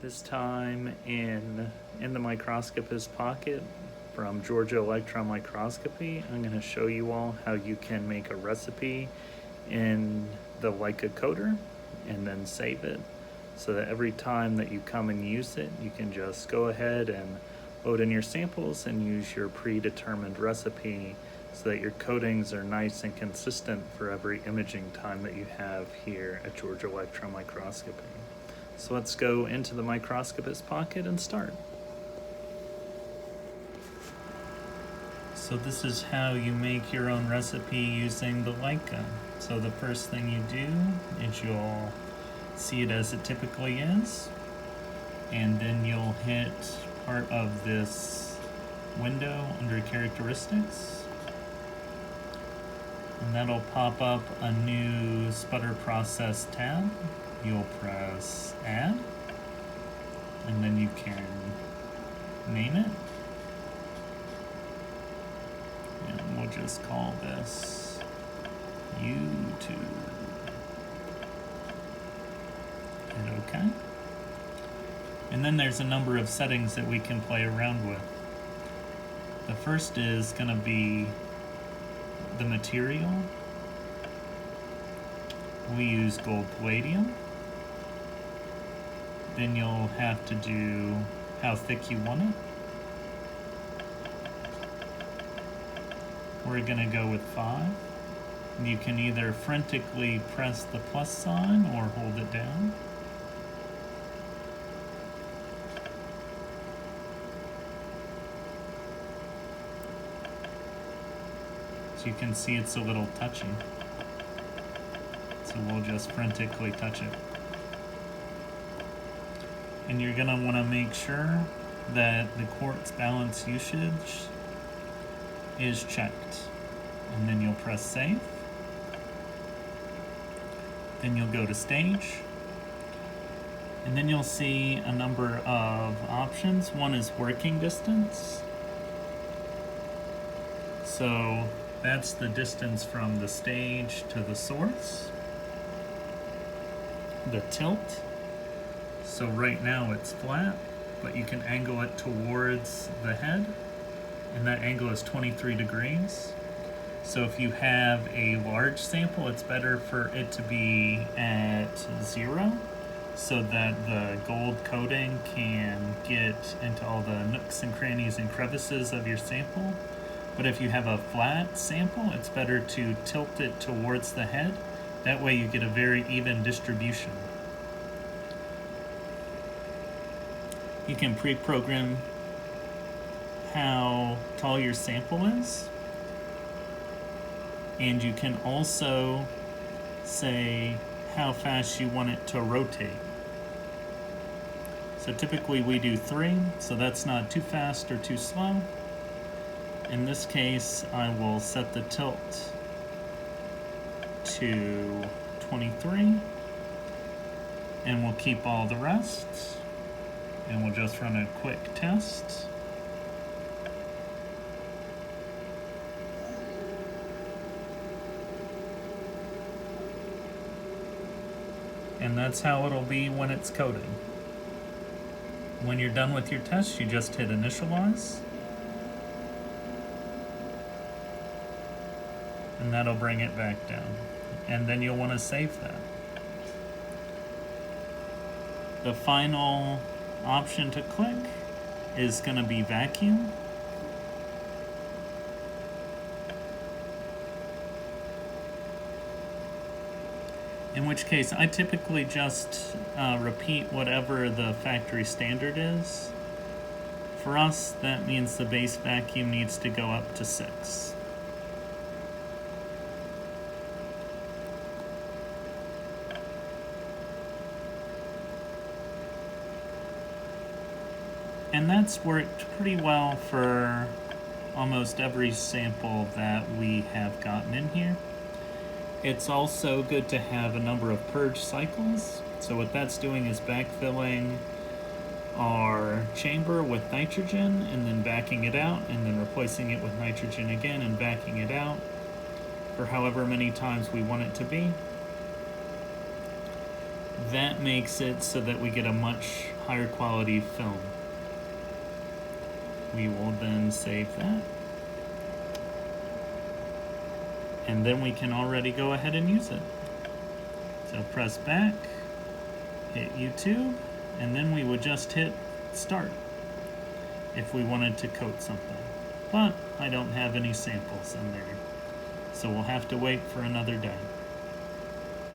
This time in the microscopist pocket from Georgia Electron Microscopy, I'm going to show you all how you can make a recipe in the Leica coder and then save it so that every time that you come and use it, you can just go ahead and load in your samples and use your predetermined recipe so that your coatings are nice and consistent for every imaging time that you have here at Georgia Electron Microscopy. So let's go into the microscopist pocket and start. So this is how you make your own recipe using the Leica. So the first thing you do is you'll see it as it typically is, and then you'll hit part of this window under characteristics, and that'll pop up a new sputter process tab. You'll press add, and then you can name it, and we'll just call this YouTube. Hit OK. And then there's a number of settings that we can play around with. The first is going to be the material. We use gold palladium. Then you'll have to do how thick you want it. We're going to go with 5. You can either frantically press the plus sign or hold it down. So you can see it's a little touchy. So we'll just frantically touch it. And you're going to want to make sure that the quartz balance usage is checked. And then you'll press save. Then you'll go to stage. And then you'll see a number of options. One is working distance. So that's the distance from the stage to the source. The tilt. So right now it's flat, but you can angle it towards the head, and that angle is 23 degrees. So if you have a large sample, it's better for it to be at 0 so that the gold coating can get into all the nooks and crannies and crevices of your sample. But if you have a flat sample, it's better to tilt it towards the head. That way you get a very even distribution. You can pre-program how tall your sample is. And you can also say how fast you want it to rotate. So typically we do 3, so that's not too fast or too slow. In this case, I will set the tilt to 23, and we'll keep all the rest. And we'll just run a quick test. And that's how it'll be when it's coated. When you're done with your test, you just hit initialize. And that'll bring it back down. And then you'll want to save that. The final option to click is going to be vacuum. In which case I typically just repeat whatever the factory standard is. For us, that means the base vacuum needs to go up to 6. And that's worked pretty well for almost every sample that we have gotten in here. It's also good to have a number of purge cycles. So what that's doing is backfilling our chamber with nitrogen and then backing it out and then replacing it with nitrogen again and backing it out for however many times we want it to be. That makes it so that we get a much higher quality film. We will then save that. And then we can already go ahead and use it. So press back, hit YouTube, and then we would just hit start if we wanted to coat something. But I don't have any samples in there, so we'll have to wait for another day.